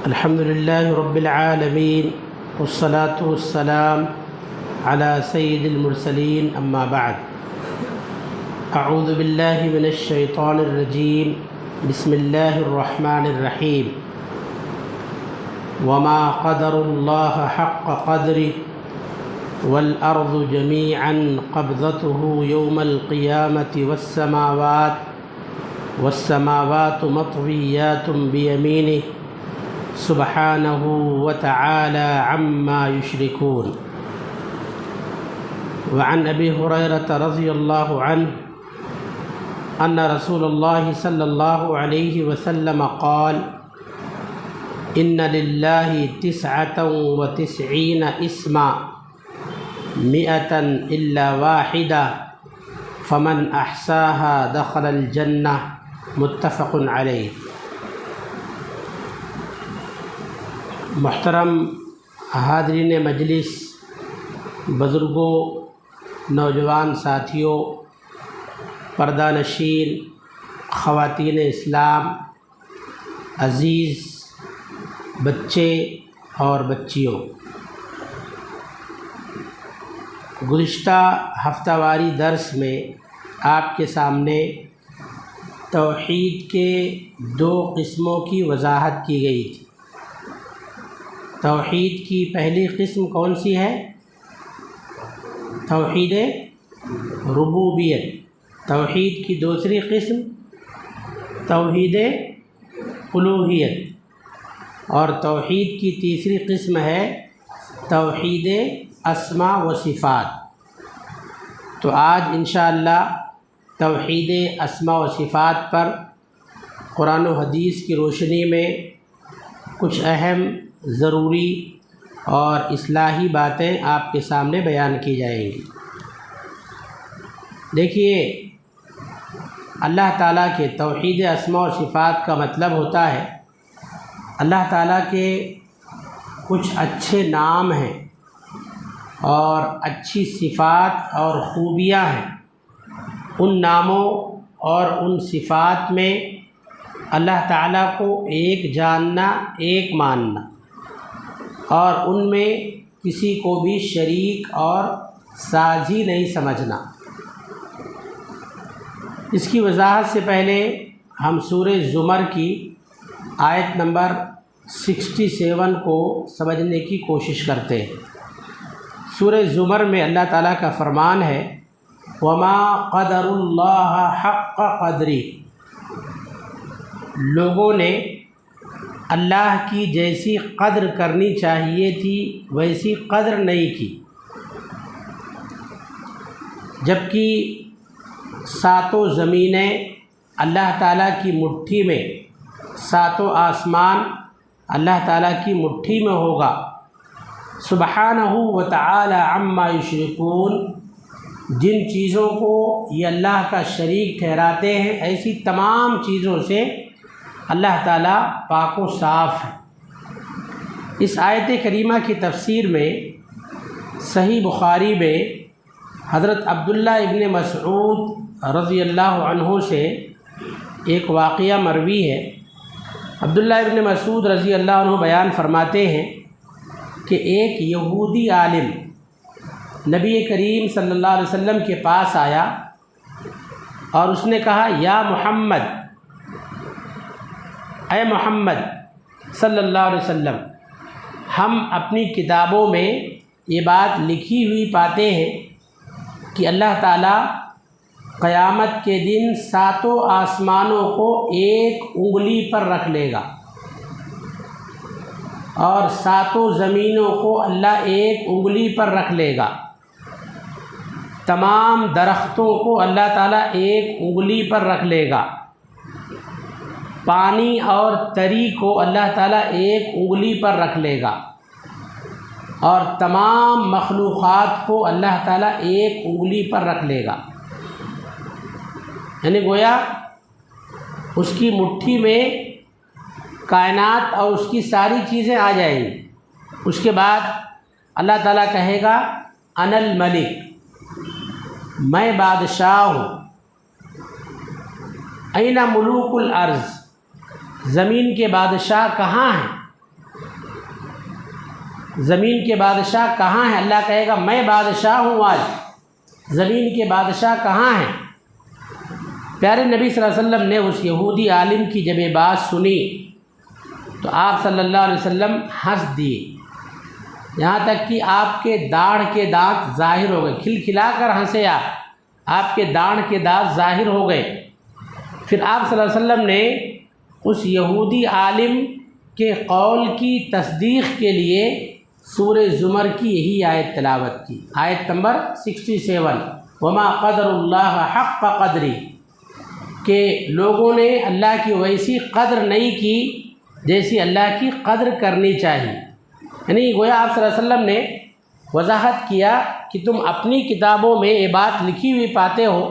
الحمد لله رب العالمين والصلاة والسلام على سيد المرسلين أما بعد أعوذ بالله من الشيطان الرجيم بسم الله الرحمن الرحيم وما قدر الله حق قدره والأرض جميعا قبضته يوم القيامة والسماوات مطويات بيمينه سبحانه وتعالى عما يشركون وعن أبي هريرة رضي الله عنه أن رسول الله صلى الله عليه وسلم قال إن لله 99 اسما 100 إلا واحدة فمن أحصاها دخل الجنة متفق علیہ۔ محترم حاضرین مجلس، بزرگوں، نوجوان ساتھیوں، پردہ نشین، خواتین اسلام، عزیز بچے اور بچیوں، گزشتہ ہفتہ واری درس میں آپ کے سامنے توحید کے 2 قسموں کی وضاحت کی گئی تھی۔ توحید کی پہلی قسم کون سی ہے؟ توحید ربوبیت۔ توحید کی دوسری قسم توحید الوہیت، اور توحید کی تیسری قسم ہے توحید اسماء و صفات۔ تو آج انشاءاللہ توحید اسماء و صفات پر قرآن و حدیث کی روشنی میں کچھ اہم، ضروری اور اصلاحی باتیں آپ کے سامنے بیان کی جائیں گی۔ دیکھیے، اللہ تعالیٰ کے توحید اسماء و صفات کا مطلب ہوتا ہے اللہ تعالیٰ کے کچھ اچھے نام ہیں اور اچھی صفات اور خوبیاں ہیں۔ ان ناموں اور ان صفات میں اللہ تعالیٰ کو ایک جاننا، ایک ماننا، اور ان میں کسی کو بھی شریک اور ساجھی نہیں سمجھنا۔ اس کی وضاحت سے پہلے ہم سورہ زمر کی آیت نمبر 67 کو سمجھنے کی کوشش کرتے ہیں۔ سورہ زمر میں اللہ تعالیٰ کا فرمان ہے وما قدر اللہ حق قدری۔ لوگوں نے اللہ کی جیسی قدر کرنی چاہیے تھی ویسی قدر نہیں کی، جبکہ 7 زمینیں اللہ تعالیٰ کی مٹھی میں، 7 آسمان اللہ تعالیٰ کی مٹھی میں ہوگا۔ سبحانہ وتعالی عما یشرکون، جن چیزوں کو یہ اللہ کا شریک ٹھہراتے ہیں ایسی تمام چیزوں سے اللہ تعالیٰ پاک و صاف ہے۔ اس آیت کریمہ کی تفسیر میں صحیح بخاری میں حضرت عبداللہ ابن مسعود رضی اللہ عنہ سے ایک واقعہ مروی ہے۔ عبداللہ ابن مسعود رضی اللہ عنہ بیان فرماتے ہیں کہ ایک یہودی عالم نبی کریم صلی اللہ علیہ وسلم کے پاس آیا اور اس نے کہا یا محمد، اے محمد صلی اللہ علیہ وسلم، ہم اپنی کتابوں میں یہ بات لکھی ہوئی پاتے ہیں کہ اللہ تعالیٰ قیامت کے دن 7 آسمانوں کو ایک انگلی پر رکھ لے گا اور 7 زمینوں کو اللہ ایک انگلی پر رکھ لے گا، تمام درختوں کو اللہ تعالیٰ ایک انگلی پر رکھ لے گا، پانی اور تری کو اللہ تعالیٰ ایک انگلی پر رکھ لے گا، اور تمام مخلوقات کو اللہ تعالیٰ ایک انگلی پر رکھ لے گا۔ یعنی گویا اس کی مٹھی میں کائنات اور اس کی ساری چیزیں آ جائیں گی۔ اس کے بعد اللہ تعالیٰ کہے گا انا الملک، میں بادشاہ ہوں۔ این ملوک الارض، زمین کے بادشاہ کہاں ہیں؟ زمین کے بادشاہ کہاں ہیں؟ اللہ کہے گا میں بادشاہ ہوں آج، زمین کے بادشاہ کہاں ہیں؟ پیارے نبی صلی اللہ علیہ وسلم نے اس یہودی عالم کی جب یہ بات سنی تو آپ صلی اللہ علیہ وسلم ہنس دیے، یہاں تک کہ آپ کے داڑھ کے دانت ظاہر ہو گئے، کھلکھلا کر ہنسے آپ کے داڑھ کے دانت ظاہر ہو گئے۔ پھر آپ صلی اللہ علیہ وسلم نے اس یہودی عالم کے قول کی تصدیق کے لیے سورہ زمر کی یہی آیت تلاوت کی، آیت نمبر 67، وما قدر اللہ حق قدری، کہ لوگوں نے اللہ کی ویسی قدر نہیں کی جیسی اللہ کی قدر کرنی چاہیے۔ یعنی گویا آپ صلی اللہ علیہ وسلم نے وضاحت کیا کہ تم اپنی کتابوں میں یہ بات لکھی ہوئی پاتے ہو،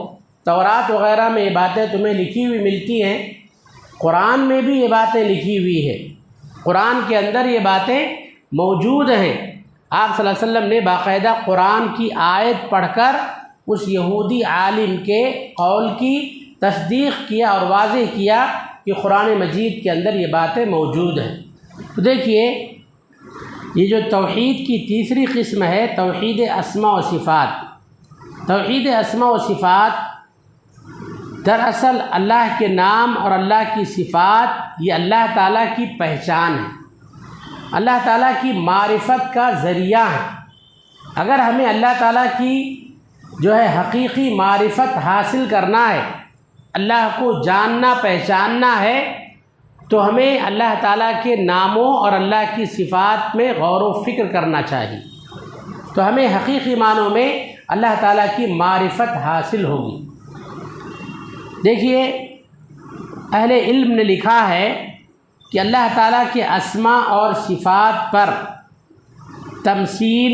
تورات وغیرہ میں یہ باتیں تمہیں لکھی ہوئی ملتی ہیں، قرآن میں بھی یہ باتیں لکھی ہوئی ہیں، قرآن کے اندر یہ باتیں موجود ہیں۔ آپ صلی اللہ علیہ وسلم نے باقاعدہ قرآن کی آیت پڑھ کر اس یہودی عالم کے قول کی تصدیق کیا اور واضح کیا کہ قرآن مجید کے اندر یہ باتیں موجود ہیں۔ تو دیکھیے یہ جو توحید کی تیسری قسم ہے توحید اسماء و صفات۔ توحید اسماء و صفات دراصل اللہ کے نام اور اللہ کی صفات یہ اللہ تعالیٰ کی پہچان ہے، اللہ تعالیٰ کی معرفت کا ذریعہ ہے۔ اگر ہمیں اللہ تعالیٰ کی جو ہے حقیقی معرفت حاصل کرنا ہے، اللہ کو جاننا پہچاننا ہے، تو ہمیں اللہ تعالیٰ کے ناموں اور اللہ کی صفات میں غور و فکر کرنا چاہیے، تو ہمیں حقیقی معنوں میں اللہ تعالیٰ کی معرفت حاصل ہوگی۔ دیکھیے اہل علم نے لکھا ہے کہ اللہ تعالیٰ کے اسماء اور صفات پر تمثیل،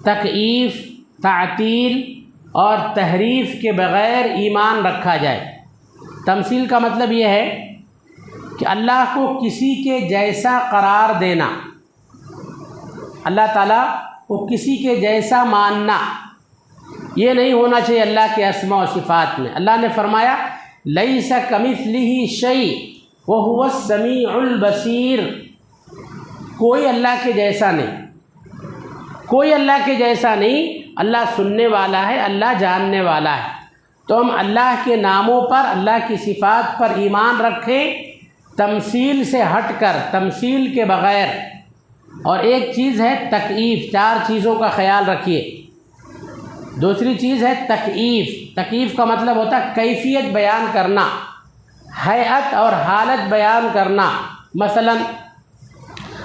تکییف، تعطیل اور تحریف کے بغیر ایمان رکھا جائے۔ تمثیل کا مطلب یہ ہے کہ اللہ کو کسی کے جیسا قرار دینا، اللہ تعالیٰ کو کسی کے جیسا ماننا، یہ نہیں ہونا چاہیے اللہ کے اسماء و صفات میں۔ اللہ نے فرمایا لیس کمثلہ شیء وہو السمیع البصیر، کوئی اللہ کے جیسا نہیں، کوئی اللہ کے جیسا نہیں، اللہ سننے والا ہے، اللہ جاننے والا ہے۔ تو ہم اللہ کے ناموں پر، اللہ کی صفات پر ایمان رکھیں تمثیل سے ہٹ کر، تمثیل کے بغیر۔ اور ایک چیز ہے تکییف، چار چیزوں کا خیال رکھیے۔ دوسری چیز ہے تکییف، تکییف کا مطلب ہوتا ہے کیفیت بیان کرنا، ہیئت اور حالت بیان کرنا۔ مثلا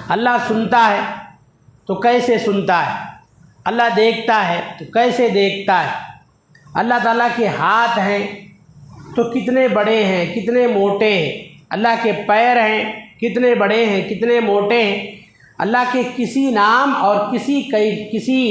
اللہ سنتا ہے تو کیسے سنتا ہے، اللہ دیکھتا ہے تو کیسے دیکھتا ہے، اللہ تعالیٰ کے ہاتھ ہیں تو کتنے بڑے ہیں کتنے موٹے ہیں، اللہ کے پیر ہیں کتنے بڑے ہیں کتنے موٹے ہیں۔ اللہ کے کسی نام اور کسی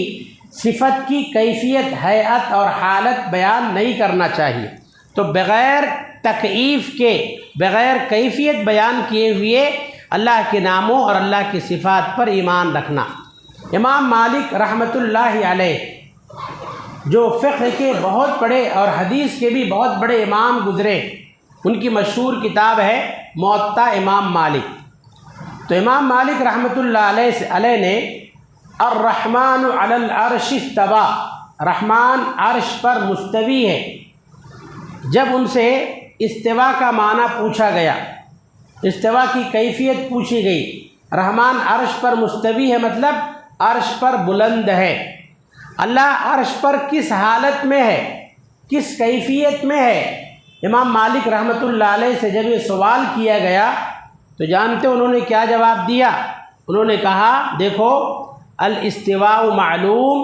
صفت کی کیفیت، ہیئت اور حالت بیان نہیں کرنا چاہیے۔ تو بغیر تکییف کے، بغیر کیفیت بیان کیے ہوئے اللہ کے ناموں اور اللہ کی صفات پر ایمان رکھنا۔ امام مالک رحمۃ اللہ علیہ جو فقہ کے بہت بڑے اور حدیث کے بھی بہت بڑے امام گزرے، ان کی مشہور کتاب ہے موطا امام مالک۔ تو امام مالک رحمۃ اللہ علیہ نے الرحمن علی العرش استوى، رحمان عرش پر مستوی ہے۔ جب ان سے استوا کا معنی پوچھا گیا، استوا کی کیفیت پوچھی گئی، رحمان عرش پر مستوی ہے مطلب عرش پر بلند ہے، اللہ عرش پر کس حالت میں ہے، کس کیفیت میں ہے۔ امام مالک رحمۃ اللہ علیہ سے جب یہ سوال کیا گیا تو جانتے انہوں نے کیا جواب دیا؟ انہوں نے کہا دیکھو الاستواء معلوم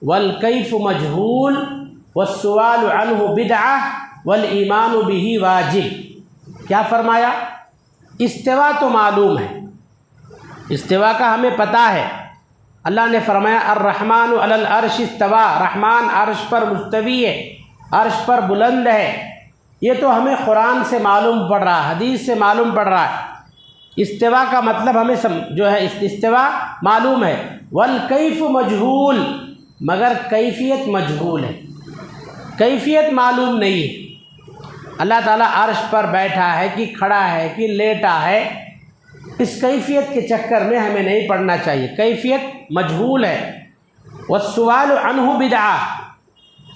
والکیف مجہول والسؤال عنہ بدعہ والایمان بہ واجب۔ کیا فرمایا؟ استوا تو معلوم ہے، استوا کا ہمیں پتہ ہے۔ اللہ نے فرمایا الرحمن علی العرش استوى، رحمان عرش پر مستوی ہے، عرش پر بلند ہے، یہ تو ہمیں قرآن سے معلوم پڑ رہا ہے، حدیث سے معلوم پڑ رہا ہے۔ استوا کا مطلب ہمیں جو ہے استوا معلوم ہے، والکیف مجہول، مگر کیفیت مجہول ہے، کیفیت معلوم نہیں ہے۔ اللہ تعالیٰ عرش پر بیٹھا ہے کہ کھڑا ہے کہ لیٹا ہے، اس کیفیت کے چکر میں ہمیں نہیں پڑنا چاہیے. کیفیت مجہول ہے. والسؤال عنہ بدعہ،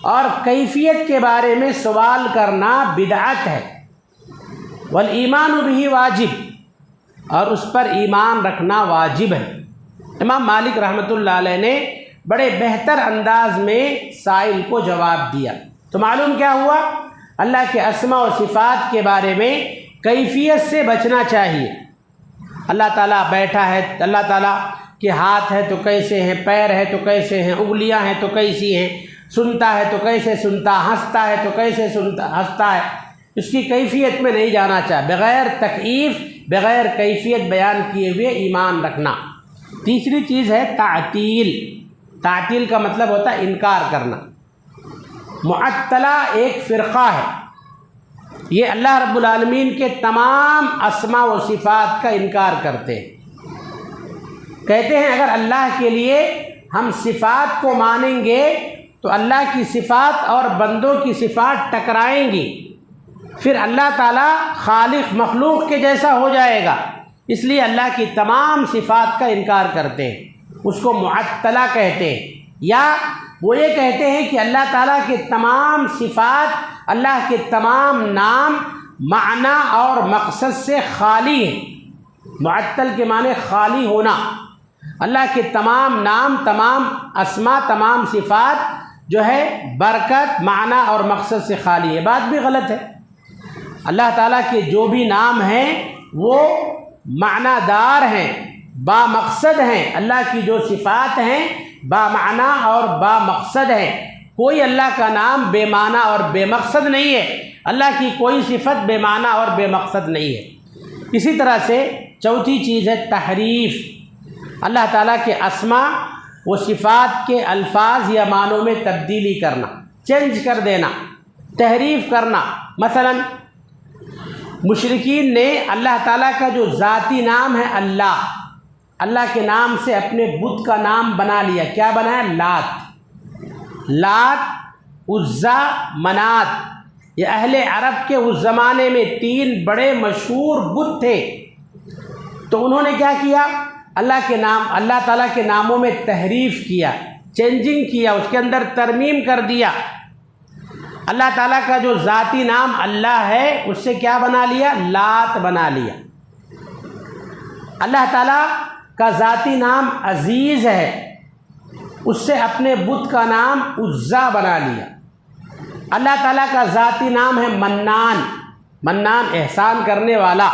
اور کیفیت کے بارے میں سوال کرنا بدعت ہے. والایمان بہ واجب، اور اس پر ایمان رکھنا واجب ہے. امام مالک رحمۃ اللہ علیہ نے بڑے بہتر انداز میں سائل کو جواب دیا. تو معلوم کیا ہوا؟ اللہ کے اسماء و صفات کے بارے میں کیفیت سے بچنا چاہیے. اللہ تعالیٰ بیٹھا ہے، اللہ تعالیٰ کے ہاتھ ہے تو کیسے ہیں، پیر ہے تو کیسے ہیں، انگلیاں ہیں تو کیسی ہیں، سنتا ہے تو کیسے سنتا، ہنستا ہے تو کیسے ہنستا ہے. اس کی کیفیت میں نہیں جانا چاہے. بغیر تکییف، بغیر کیفیت بیان کیے ہوئے ایمان رکھنا. تیسری چیز ہے تعطیل. تعطیل کا مطلب ہوتا ہے انکار کرنا. معطلہ ایک فرقہ ہے، یہ اللہ رب العالمین کے تمام اسماء و صفات کا انکار کرتے ہیں. کہتے ہیں اگر اللہ کے لیے ہم صفات کو مانیں گے تو اللہ کی صفات اور بندوں کی صفات ٹکرائیں گی، پھر اللہ تعالیٰ خالق مخلوق کے جیسا ہو جائے گا. اس لیے اللہ کی تمام صفات کا انکار کرتے ہیں، اس کو معطلہ کہتے ہیں. یا وہ یہ کہتے ہیں کہ اللہ تعالیٰ کے تمام صفات، اللہ کے تمام نام معنی اور مقصد سے خالی ہیں. معطل کے معنی خالی ہونا. اللہ کے تمام نام، تمام اسماء، تمام صفات جو ہے برکت، معنی اور مقصد سے خالی ہے. بات بھی غلط ہے. اللہ تعالیٰ کے جو بھی نام ہیں وہ معنی دار ہیں، با مقصد ہیں. اللہ کی جو صفات ہیں با معنی اور با مقصد ہیں. کوئی اللہ کا نام بے معنی اور بے مقصد نہیں ہے. اللہ کی کوئی صفت بے معنی اور بے مقصد نہیں ہے. اسی طرح سے چوتھی چیز ہے تحریف. اللہ تعالیٰ کے اسماء و صفات کے الفاظ یا معنوں میں تبدیلی کرنا، چینج کر دینا، تحریف کرنا. مثلا مشرکین نے اللہ تعالیٰ کا جو ذاتی نام ہے اللہ، اللہ کے نام سے اپنے بت کا نام بنا لیا. کیا بنایا؟ لات. لات، عزا، منات. یہ اہل عرب کے اس زمانے میں 3 بڑے مشہور بت تھے. تو انہوں نے کیا کیا؟ اللہ کے نام، اللہ تعالیٰ کے ناموں میں تحریف کیا، چینجنگ کیا، اس کے اندر ترمیم کر دیا. اللہ تعالیٰ کا جو ذاتی نام اللہ ہے اس سے کیا بنا لیا؟ لات بنا لیا. اللہ تعالیٰ کا ذاتی نام عزیز ہے، اس سے اپنے بت کا نام عزا بنا لیا. اللہ تعالیٰ کا ذاتی نام ہے منان، منان احسان کرنے والا،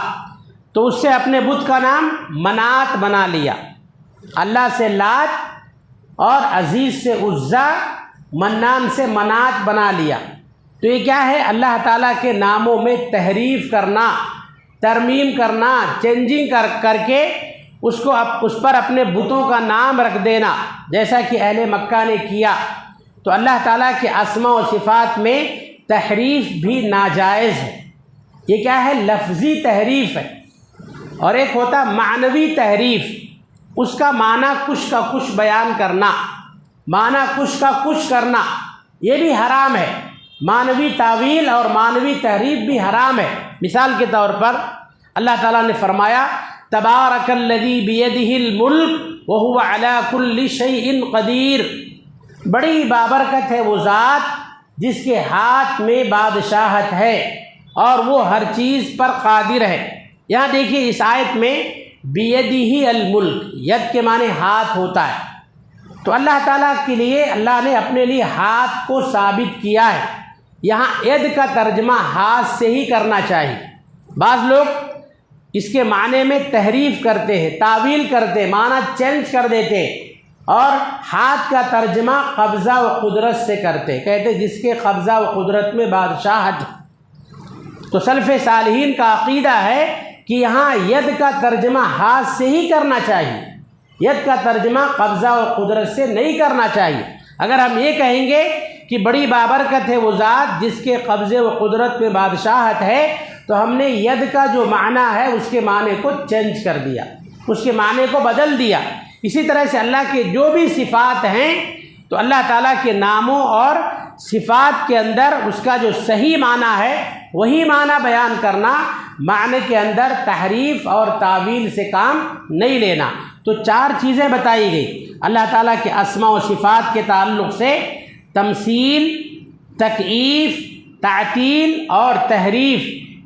تو اس سے اپنے بت کا نام منات بنا لیا. اللہ سے لات اور عزیز سے عزا، منان سے منات بنا لیا. تو یہ کیا ہے؟ اللہ تعالیٰ کے ناموں میں تحریف کرنا، ترمیم کرنا، چینجنگ کر کے اس پر اپنے بتوں کا نام رکھ دینا، جیسا کہ اہل مکہ نے کیا. تو اللہ تعالیٰ کے اسماء و صفات میں تحریف بھی ناجائز ہے. یہ کیا ہے؟ لفظی تحریف ہے. اور ایک ہوتا معنوی تحریف، اس کا معنی کچھ کا کچھ بیان کرنا، معنی کچھ کا کچھ کرنا، یہ بھی حرام ہے. معنوی تعویل اور معنوی تحریف بھی حرام ہے. مثال کے طور پر اللہ تعالیٰ نے فرمایا تبارک الذی بیدہ الملک وہو علی کل شیء قدیر. بڑی بابرکت ہے وہ ذات جس کے ہاتھ میں بادشاہت ہے اور وہ ہر چیز پر قادر ہے. یہاں دیکھیے اس آیت میں بیدہ الملک، ید کے معنی ہاتھ ہوتا ہے. تو اللہ تعالیٰ کے لیے اللہ نے اپنے لیے ہاتھ کو ثابت کیا ہے. یہاں ید کا ترجمہ ہاتھ سے ہی کرنا چاہیے. بعض لوگ اس کے معنی میں تحریف کرتے ہیں، تعویل کرتے ہیں، معنی چینج کر دیتے ہیں اور ہاتھ کا ترجمہ قبضہ و قدرت سے کرتے ہیں. کہتے ہیں جس کے قبضہ و قدرت میں بادشاہت. تو سلف صالحین کا عقیدہ ہے کہ یہاں ید کا ترجمہ ہاتھ سے ہی کرنا چاہیے، ید کا ترجمہ قبضہ و قدرت سے نہیں کرنا چاہیے. اگر ہم یہ کہیں گے کہ بڑی بابرکت ہے وہ ذات جس کے قبضے و قدرت میں بادشاہت ہے، تو ہم نے ید کا جو معنی ہے اس کے معنی کو چینج کر دیا، اس کے معنی کو بدل دیا. اسی طرح سے اللہ کے جو بھی صفات ہیں تو اللہ تعالیٰ کے ناموں اور صفات کے اندر اس کا جو صحیح معنی ہے وہی معنی بیان کرنا، معنی کے اندر تحریف اور تعویل سے کام نہیں لینا۔ تو 4 چیزیں بتائی گئی اللہ تعالیٰ کے اسماء و صفات کے تعلق سے: تمثیل، تکییف، تعطیل اور تحریف۔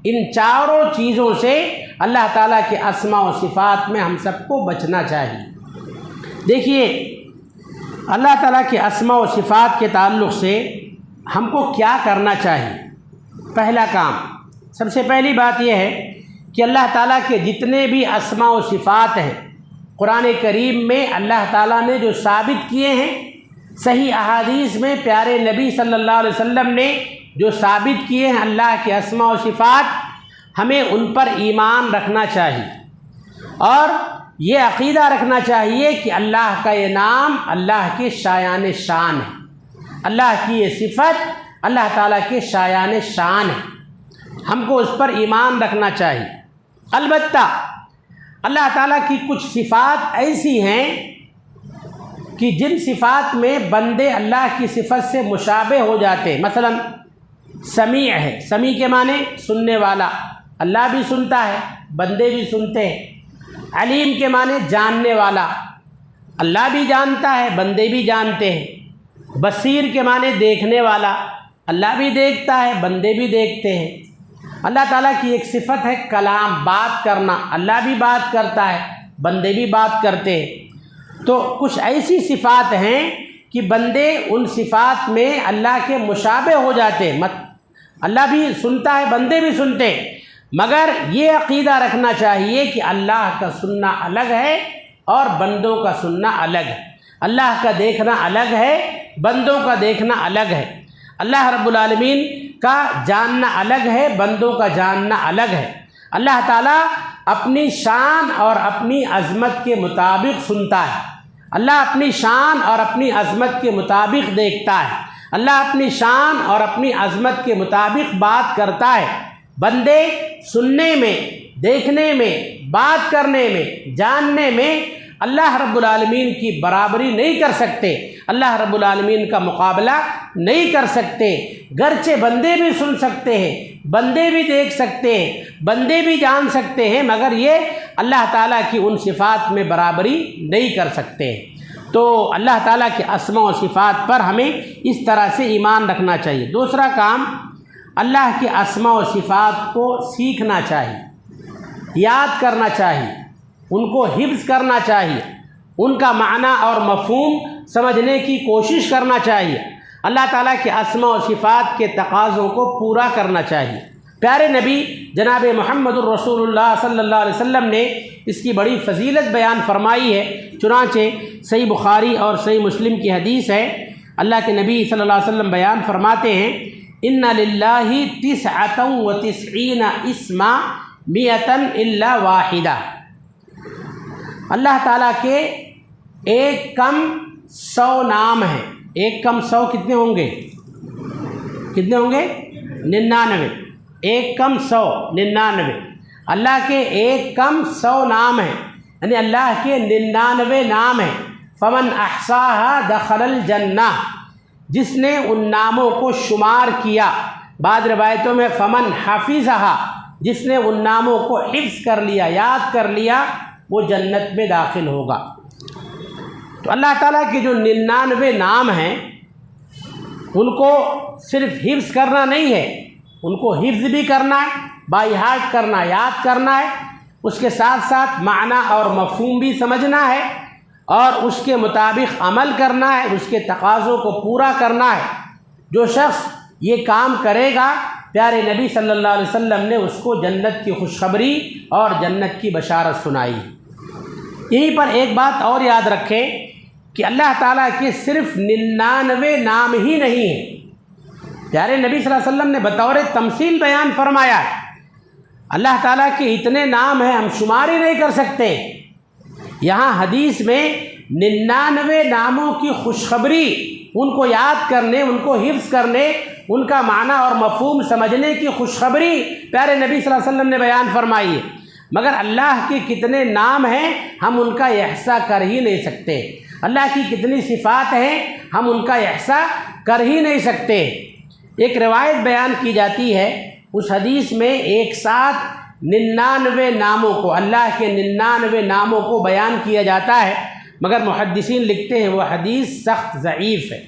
ان چاروں چیزوں سے اللہ تعالیٰ کے اسماء و صفات میں ہم سب کو بچنا چاہیے۔ دیکھیے، اللہ تعالیٰ کے اسماء و صفات کے تعلق سے ہم کو کیا کرنا چاہیے؟ پہلا کام، سب سے پہلی بات یہ ہے کہ اللہ تعالیٰ کے جتنے بھی اسماء و صفات ہیں قرآن کریم میں اللہ تعالیٰ نے جو ثابت کیے ہیں، صحیح احادیث میں پیارے نبی صلی اللہ علیہ وسلم نے جو ثابت کیے ہیں اللہ کے اسماء و صفات، ہمیں ان پر ایمان رکھنا چاہیے اور یہ عقیدہ رکھنا چاہیے کہ اللہ کا یہ نام اللہ کے شایان شان ہے، اللہ کی یہ صفت اللہ تعالیٰ کے شایان شان ہے، ہم کو اس پر ایمان رکھنا چاہیے۔ البتہ اللہ تعالیٰ کی کچھ صفات ایسی ہیں کہ جن صفات میں بندے اللہ کی صفت سے مشابہ ہو جاتے ہیں۔ مثلا سمیع ہے، سمیع کے معنی سننے والا، اللہ بھی سنتا ہے، بندے بھی سنتے ہیں۔ علیم کے معنی جاننے والا، اللہ بھی جانتا ہے، بندے بھی جانتے ہیں۔ بصیر کے معنی دیکھنے والا، اللہ بھی دیکھتا ہے، بندے بھی دیکھتے ہیں۔ اللہ تعالیٰ کی ایک صفت ہے کلام، بات کرنا، اللہ بھی بات کرتا ہے، بندے بھی بات کرتے ہیں۔ تو کچھ ایسی صفات ہیں کہ بندے ان صفات میں اللہ کے مشابہ ہو جاتے ہیں، اللہ بھی سنتا ہے، بندے بھی سنتے ہیں، مگر یہ عقیدہ رکھنا چاہیے کہ اللہ کا سننا الگ ہے اور بندوں کا سننا الگ ہے، اللہ کا دیکھنا الگ ہے، بندوں کا دیکھنا الگ ہے، اللہ رب العالمین کا جاننا الگ ہے، بندوں کا جاننا الگ ہے۔ اللہ تعالیٰ اپنی شان اور اپنی عظمت کے مطابق سنتا ہے، اللہ اپنی شان اور اپنی عظمت کے مطابق دیکھتا ہے، اللہ اپنی شان اور اپنی عظمت کے مطابق بات کرتا ہے۔ بندے سننے میں، دیکھنے میں، بات کرنے میں، جاننے میں اللہ رب العالمین کی برابری نہیں کر سکتے، اللہ رب العالمین کا مقابلہ نہیں کر سکتے۔ گرچہ بندے بھی سن سکتے ہیں، بندے بھی دیکھ سکتے ہیں، بندے بھی جان سکتے ہیں، مگر یہ اللہ تعالیٰ کی ان صفات میں برابری نہیں کر سکتے۔ تو اللہ تعالیٰ کے اسماء و صفات پر ہمیں اس طرح سے ایمان رکھنا چاہیے۔ دوسرا کام، اللہ کے اسماء و صفات کو سیکھنا چاہیے، یاد کرنا چاہیے، ان کو حفظ کرنا چاہیے، ان کا معنی اور مفہوم سمجھنے کی کوشش کرنا چاہیے، اللہ تعالیٰ کے اسماء و صفات کے تقاضوں کو پورا کرنا چاہیے۔ پیارے نبی جناب محمد الرسول اللہ صلی اللہ علیہ وسلم نے اس کی بڑی فضیلت بیان فرمائی ہے، چنانچہ صحیح بخاری اور صحیح مسلم کی حدیث ہے، اللہ کے نبی صلی اللہ علیہ وسلم بیان فرماتے ہیں: ان للہ 99 اسما 100 الا واحدہ۔ اللہ تعالیٰ کے ایک کم 100 نام ہیں۔ ایک کم 100 کتنے ہوں گے؟ کتنے ہوں گے؟ 99۔ ایک کم 100 99۔ اللہ کے ایک کم 100 نام ہیں، یعنی اللہ کے 99 نام ہیں۔ فمن احصاها دخل الجنہ، جس نے ان ناموں کو شمار کیا۔ بعض روایتوں میں فمن حفظھا، جس نے ان ناموں کو حفظ کر لیا، یاد کر لیا، وہ جنت میں داخل ہوگا۔ تو اللہ تعالیٰ کے جو 99 نام ہیں ان کو صرف حفظ کرنا نہیں ہے، ان کو حفظ بھی کرنا ہے، بائی ہارٹ کرنا، یاد کرنا ہے، اس کے ساتھ ساتھ معنی اور مفہوم بھی سمجھنا ہے اور اس کے مطابق عمل کرنا ہے، اس کے تقاضوں کو پورا کرنا ہے۔ جو شخص یہ کام کرے گا، پیارے نبی صلی اللہ علیہ وسلم نے اس کو جنت کی خوشخبری اور جنت کی بشارت سنائی۔ یہیں پر ایک بات اور یاد رکھیں کہ اللہ تعالیٰ کے صرف 99 نام ہی نہیں ہیں۔ پیارے نبی صلی اللہ علیہ وسلم نے بطور تمثیل بیان فرمایا ہے، اللہ تعالیٰ کے اتنے نام ہیں ہم شمار ہی نہیں کر سکتے۔ یہاں حدیث میں 99 ناموں کی خوشخبری، ان کو یاد کرنے، ان کو حفظ کرنے، ان کا معنی اور مفہوم سمجھنے کی خوشخبری پیارے نبی صلی اللہ علیہ وسلم نے بیان فرمائی ہے، مگر اللہ کے کتنے نام ہیں ہم ان کا احصاء کر ہی نہیں سکتے۔ اللہ کی کتنی صفات ہیں ہم ان کا احصاء کر ہی نہیں سکتے۔ ایک روایت بیان کی جاتی ہے، اس حدیث میں ایک ساتھ 99 ناموں کو، اللہ کے 99 ناموں کو بیان کیا جاتا ہے، مگر محدثین لکھتے ہیں وہ حدیث سخت ضعیف ہے۔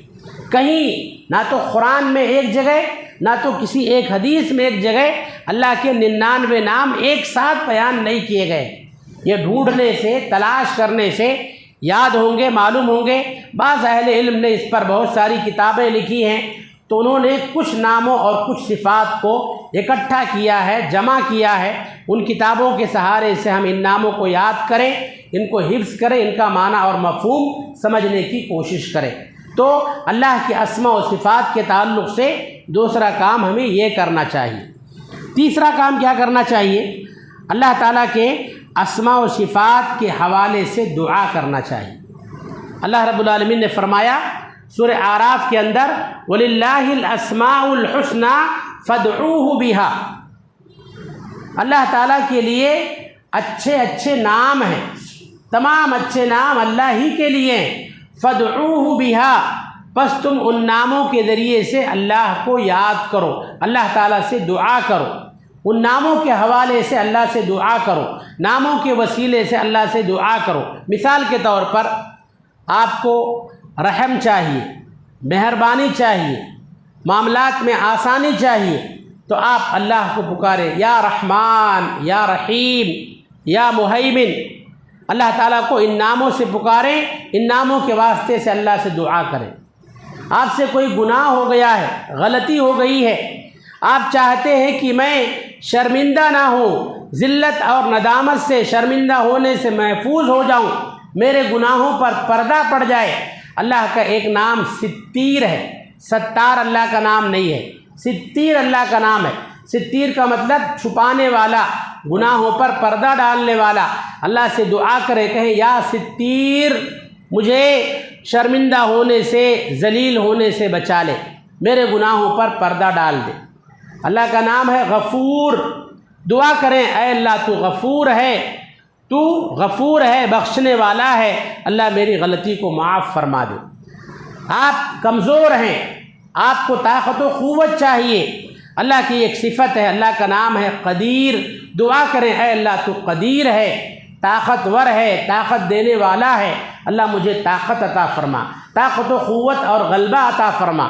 کہیں نہ تو قرآن میں ایک جگہ، نہ تو کسی ایک حدیث میں ایک جگہ اللہ کے 99 نام ایک ساتھ بیان نہیں کیے گئے۔ یہ ڈھونڈنے سے، تلاش کرنے سے یاد ہوں گے، معلوم ہوں گے۔ بعض اہل علم نے اس پر بہت ساری کتابیں لکھی ہیں، تو انہوں نے کچھ ناموں اور کچھ صفات کو اکٹھا کیا ہے، جمع کیا ہے۔ ان کتابوں کے سہارے سے ہم ان ناموں کو یاد کریں، ان کو حفظ کریں، ان کا معنی اور مفہوم سمجھنے کی کوشش کریں۔ تو اللہ کے اسماء و صفات کے تعلق سے دوسرا کام ہمیں یہ کرنا چاہیے۔ تیسرا کام کیا کرنا چاہیے؟ اللہ تعالیٰ کے اسماء و صفات کے حوالے سے دعا کرنا چاہیے۔ اللہ رب العالمین نے فرمایا سورہ اعراف کے اندر، وَلِلَّهِ الْأَسْمَاءُ الْحُسْنَى فَادْعُوهُ بِهَا، اللہ تعالیٰ کے لیے اچھے اچھے نام ہیں، تمام اچھے نام اللہ ہی کے لیے ہیں۔ فَادْعُوهُ بِهَا، پس تم ان ناموں کے ذریعے سے اللہ کو یاد کرو، اللہ تعالیٰ سے دعا کرو، ان ناموں کے حوالے سے اللہ سے دعا کرو، ناموں کے وسیلے سے اللہ سے دعا کرو۔ مثال کے طور پر آپ کو رحم چاہیے، مہربانی چاہیے، معاملات میں آسانی چاہیے، تو آپ اللہ کو پکاریں، یا رحمان، یا رحیم، یا مہیمن۔ اللہ تعالیٰ کو ان ناموں سے پکاریں، ان ناموں کے واسطے سے اللہ سے دعا کریں۔ آپ سے کوئی گناہ ہو گیا ہے، غلطی ہو گئی ہے، آپ چاہتے ہیں کہ میں شرمندہ نہ ہوں، ذلت اور ندامت سے، شرمندہ ہونے سے محفوظ ہو جاؤں، میرے گناہوں پر پردہ پڑ جائے۔ اللہ کا ایک نام ستیر ہے، ستار اللہ کا نام نہیں ہے، ستیر اللہ کا نام ہے۔ ستیر کا مطلب چھپانے والا، گناہوں پر پردہ ڈالنے والا۔ اللہ سے دعا کرے، کہیں یا ستیر مجھے شرمندہ ہونے سے، ذلیل ہونے سے بچا لے، میرے گناہوں پر پردہ ڈال دے۔ اللہ کا نام ہے غفور، دعا کریں اے اللہ تو غفور ہے، تو غفور ہے، بخشنے والا ہے، اللہ میری غلطی کو معاف فرما دے۔ آپ کمزور ہیں، آپ کو طاقت و قوت چاہیے، اللہ کی ایک صفت ہے، اللہ کا نام ہے قدیر، دعا کریں اے اللہ تو قدیر ہے، طاقتور ہے، طاقت دینے والا ہے، اللہ مجھے طاقت عطا فرما، طاقت و قوت اور غلبہ عطا فرما۔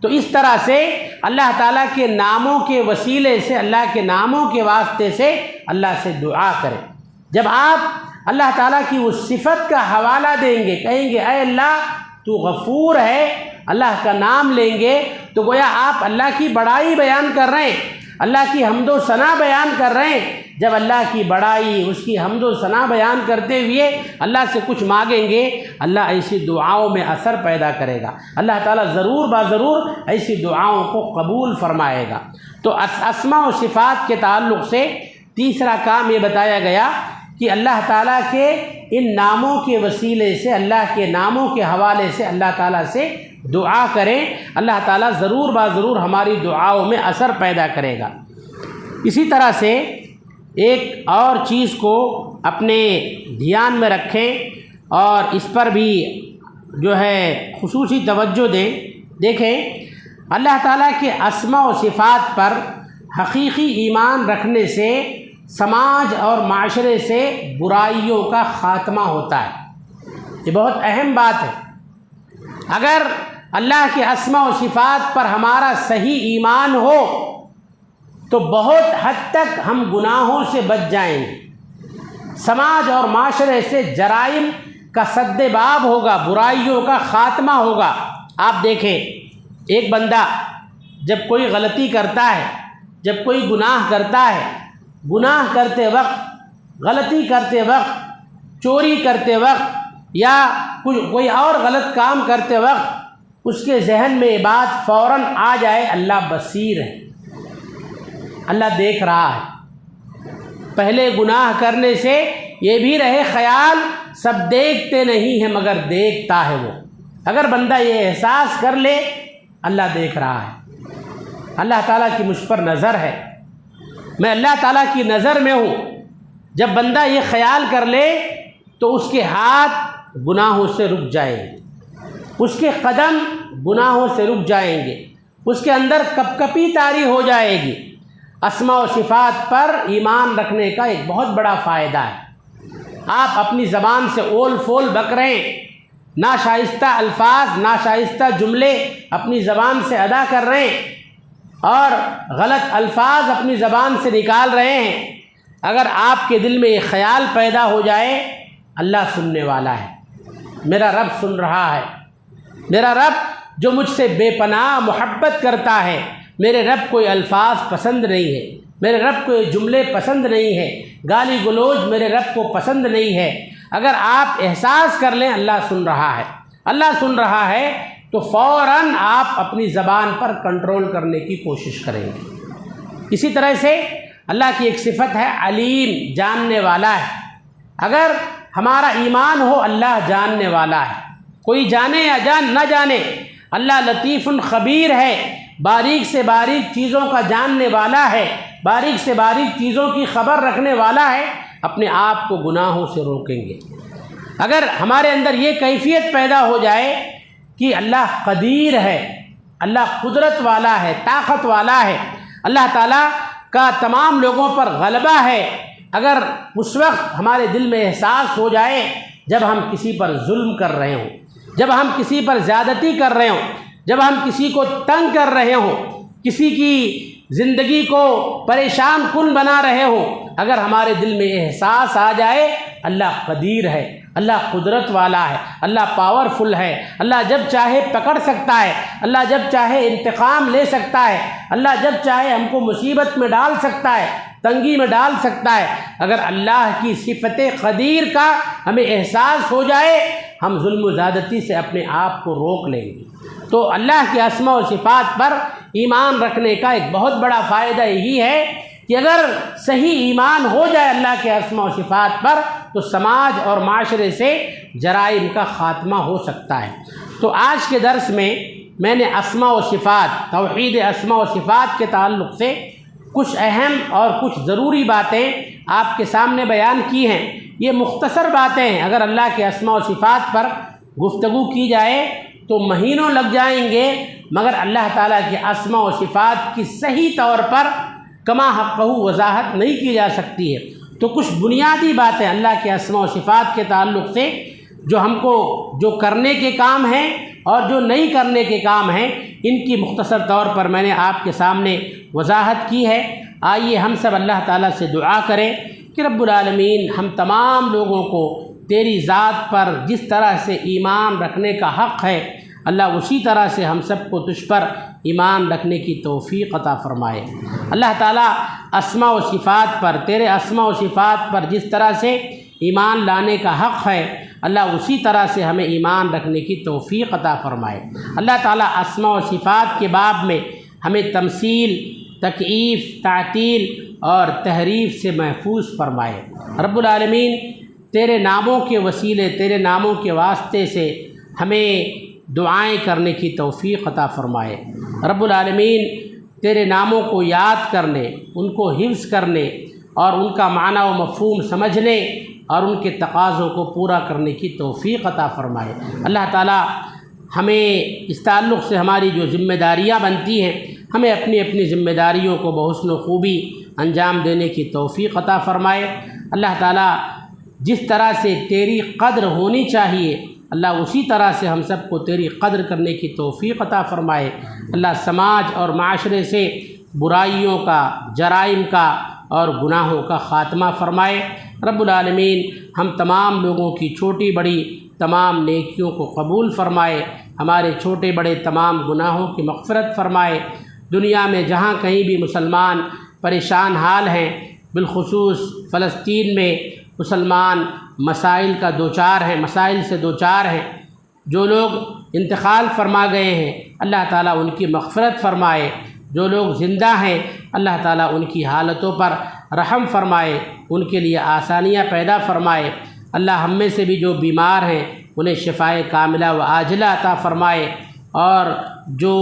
تو اس طرح سے اللہ تعالیٰ کے ناموں کے وسیلے سے، اللہ کے ناموں کے واسطے سے اللہ سے دعا کریں۔ جب آپ اللہ تعالیٰ کی اس صفت کا حوالہ دیں گے، کہیں گے اے اللہ تو غفور ہے، اللہ کا نام لیں گے، تو گویا آپ اللہ کی بڑائی بیان کر رہے ہیں، اللہ کی حمد و ثنا بیان کر رہے ہیں۔ جب اللہ کی بڑائی، اس کی حمد و ثنا بیان کرتے ہوئے اللہ سے کچھ مانگیں گے، اللہ ایسی دعاؤں میں اثر پیدا کرے گا، اللہ تعالیٰ ضرور ضرور ایسی دعاؤں کو قبول فرمائے گا۔ تو اسماء و صفات کے تعلق سے تیسرا کام یہ بتایا گیا کہ اللہ تعالیٰ کے ان ناموں کے وسیلے سے، اللہ کے ناموں کے حوالے سے اللہ تعالیٰ سے دعا کریں، اللہ تعالیٰ ضرور ضرور ہماری دعاؤں میں اثر پیدا کرے گا۔ اسی طرح سے ایک اور چیز کو اپنے دھیان میں رکھیں اور اس پر بھی جو ہے خصوصی توجہ دیں۔ دیکھیں، اللہ تعالیٰ کے اسماء و صفات پر حقیقی ایمان رکھنے سے سماج اور معاشرے سے برائیوں کا خاتمہ ہوتا ہے۔ یہ بہت اہم بات ہے۔ اگر اللہ کے اسماء و صفات پر ہمارا صحیح ایمان ہو تو بہت حد تک ہم گناہوں سے بچ جائیں گے، سماج اور معاشرے سے جرائم کا سد باب ہوگا، برائیوں کا خاتمہ ہوگا۔ آپ دیکھیں، ایک بندہ جب کوئی غلطی کرتا ہے، جب کوئی گناہ کرتا ہے، گناہ کرتے وقت، غلطی کرتے وقت، چوری کرتے وقت یا کوئی اور غلط کام کرتے وقت اس کے ذہن میں یہ بات فوراً آ جائے، اللہ بصیر ہے، اللہ دیکھ رہا ہے۔ پہلے گناہ کرنے سے یہ بھی رہے خیال سب دیکھتے نہیں ہیں مگر دیکھتا ہے وہ۔ اگر بندہ یہ احساس کر لے اللہ دیکھ رہا ہے، اللہ تعالیٰ کی مجھ پر نظر ہے، میں اللہ تعالیٰ کی نظر میں ہوں، جب بندہ یہ خیال کر لے تو اس کے ہاتھ گناہوں سے رک جائے، اس کے قدم گناہوں سے رک جائیں گے، اس کے اندر کپ کپی طاری ہو جائے گی۔ اسماء و صفات پر ایمان رکھنے کا ایک بہت بڑا فائدہ ہے۔ آپ اپنی زبان سے اول فول بک رہے ہیں، ناشائستہ الفاظ، ناشائستہ جملے اپنی زبان سے ادا کر رہے ہیں اور غلط الفاظ اپنی زبان سے نکال رہے ہیں، اگر آپ کے دل میں یہ خیال پیدا ہو جائے اللہ سننے والا ہے، میرا رب سن رہا ہے، میرا رب جو مجھ سے بے پناہ محبت کرتا ہے، میرے رب کو یہ الفاظ پسند نہیں ہے، میرے رب کو یہ جملے پسند نہیں ہے، گالی گلوچ میرے رب کو پسند نہیں ہے، اگر آپ احساس کر لیں اللہ سن رہا ہے، اللہ سن رہا ہے، تو فوراً آپ اپنی زبان پر کنٹرول کرنے کی کوشش کریں گے۔ اسی طرح سے اللہ کی ایک صفت ہے علیم، جاننے والا ہے۔ اگر ہمارا ایمان ہو اللہ جاننے والا ہے، کوئی جانے یا نہ جانے، اللہ لطیف خبیر ہے، باریک سے باریک چیزوں کا جاننے والا ہے، باریک سے باریک چیزوں کی خبر رکھنے والا ہے، اپنے آپ کو گناہوں سے روکیں گے۔ اگر ہمارے اندر یہ کیفیت پیدا ہو جائے کہ اللہ قدیر ہے، اللہ قدرت والا ہے، طاقت والا ہے، اللہ تعالیٰ کا تمام لوگوں پر غلبہ ہے، اگر اس وقت ہمارے دل میں احساس ہو جائے جب ہم کسی پر ظلم کر رہے ہوں، جب ہم کسی پر زیادتی کر رہے ہوں، جب ہم کسی کو تنگ کر رہے ہوں، کسی کی زندگی کو پریشان کن بنا رہے ہوں، اگر ہمارے دل میں احساس آ جائے اللہ قدیر ہے، اللہ قدرت والا ہے، اللہ پاورفل ہے، اللہ جب چاہے پکڑ سکتا ہے، اللہ جب چاہے انتقام لے سکتا ہے، اللہ جب چاہے ہم کو مصیبت میں ڈال سکتا ہے، تنگی میں ڈال سکتا ہے، اگر اللہ کی صفت قدیر کا ہمیں احساس ہو جائے ہم ظلم و زیادتی سے اپنے آپ کو روک لیں گے۔ تو اللہ کے اسماء و صفات پر ایمان رکھنے کا ایک بہت بڑا فائدہ یہی ہے کہ اگر صحیح ایمان ہو جائے اللہ کے اسماء و صفات پر تو سماج اور معاشرے سے جرائم کا خاتمہ ہو سکتا ہے۔ تو آج کے درس میں نے اسماء و صفات، توحید اسماء و صفات کے تعلق سے کچھ اہم اور کچھ ضروری باتیں آپ کے سامنے بیان کی ہیں۔ یہ مختصر باتیں ہیں، اگر اللہ کے اسماء و صفات پر گفتگو کی جائے تو مہینوں لگ جائیں گے، مگر اللہ تعالیٰ کے اسماء و صفات کی صحیح طور پر کما حقہ وضاحت نہیں کی جا سکتی ہے۔ تو کچھ بنیادی باتیں اللہ کے اسماء و صفات کے تعلق سے جو ہم کو جو کرنے کے کام ہیں اور جو نہیں کرنے کے کام ہیں، ان کی مختصر طور پر میں نے آپ کے سامنے وضاحت کی ہے۔ آئیے ہم سب اللہ تعالیٰ سے دعا کریں کہ رب العالمین ہم تمام لوگوں کو تیری ذات پر جس طرح سے ایمان رکھنے کا حق ہے اللہ اسی طرح سے ہم سب کو تجھ پر ایمان رکھنے کی توفیق عطا فرمائے۔ اللہ تعالیٰ اسماء و صفات پر، تیرے اسماء و صفات پر جس طرح سے ایمان لانے کا حق ہے اللہ اسی طرح سے ہمیں ایمان رکھنے کی توفیق عطا فرمائے۔ اللہ تعالیٰ اسماء و صفات کے باب میں ہمیں تمثیل، تکییف، تعطیل اور تحریف سے محفوظ فرمائے۔ رب العالمین تیرے ناموں کے وسیلے، تیرے ناموں کے واسطے سے ہمیں دعائیں کرنے کی توفیق عطا فرمائے۔ رب العالمین تیرے ناموں کو یاد کرنے، ان کو حفظ کرنے اور ان کا معنی و مفہوم سمجھنے اور ان کے تقاضوں کو پورا کرنے کی توفیق عطا فرمائے۔ اللہ تعالیٰ ہمیں اس تعلق سے ہماری جو ذمہ داریاں بنتی ہیں ہمیں اپنی اپنی ذمہ داریوں کو بحسن و خوبی انجام دینے کی توفیق عطا فرمائے۔ اللہ تعالیٰ جس طرح سے تیری قدر ہونی چاہیے اللہ اسی طرح سے ہم سب کو تیری قدر کرنے کی توفیق عطا فرمائے۔ اللہ سماج اور معاشرے سے برائیوں کا، جرائم کا اور گناہوں کا خاتمہ فرمائے۔ رب العالمین ہم تمام لوگوں کی چھوٹی بڑی تمام نیکیوں کو قبول فرمائے، ہمارے چھوٹے بڑے تمام گناہوں کی مغفرت فرمائے۔ دنیا میں جہاں کہیں بھی مسلمان پریشان حال ہیں، بالخصوص فلسطین میں مسلمان مسائل کا دوچار ہیں، مسائل سے دوچار ہیں، جو لوگ انتقال فرما گئے ہیں اللہ تعالیٰ ان کی مغفرت فرمائے، جو لوگ زندہ ہیں اللہ تعالیٰ ان کی حالتوں پر رحم فرمائے، ان کے لیے آسانیاں پیدا فرمائے۔ اللہ ہم میں سے بھی جو بیمار ہیں انہیں شفائے کاملہ و عاجلہ عطا فرمائے، اور جو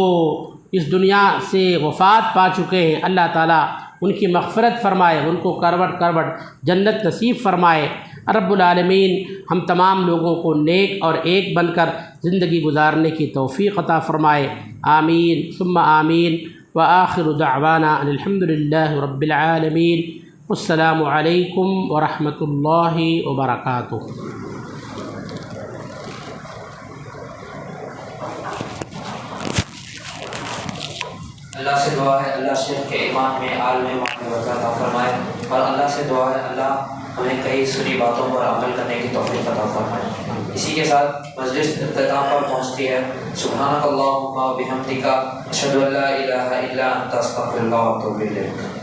اس دنیا سے وفات پا چکے ہیں اللہ تعالیٰ ان کی مغفرت فرمائے، ان کو کروٹ کروٹ جنت نصیب فرمائے۔ رب العالمین ہم تمام لوگوں کو نیک اور ایک بن کر زندگی گزارنے کی توفیق عطا فرمائے، آمین ثم آمین۔ وآخر دعوانا ان الحمد للہ رب العالمین۔ السلام علیکم ورحمۃ اللہ وبرکاتہ۔ اللہ سے دعا ہے اللہ شیخ کے ایمان میں عالم برکت عطا فرمائے، اور اللہ سے دعا ہے اللہ ہمیں کئی سنی باتوں پر عمل کرنے کی توفیق عطا فرمائے۔ اسی کے ساتھ مجلس اختتام پر پہنچتی ہے۔ سبحانک اللہم و بحمدک، اشہد ان لا الہ الا انت، استغفرک و اتوب الیک۔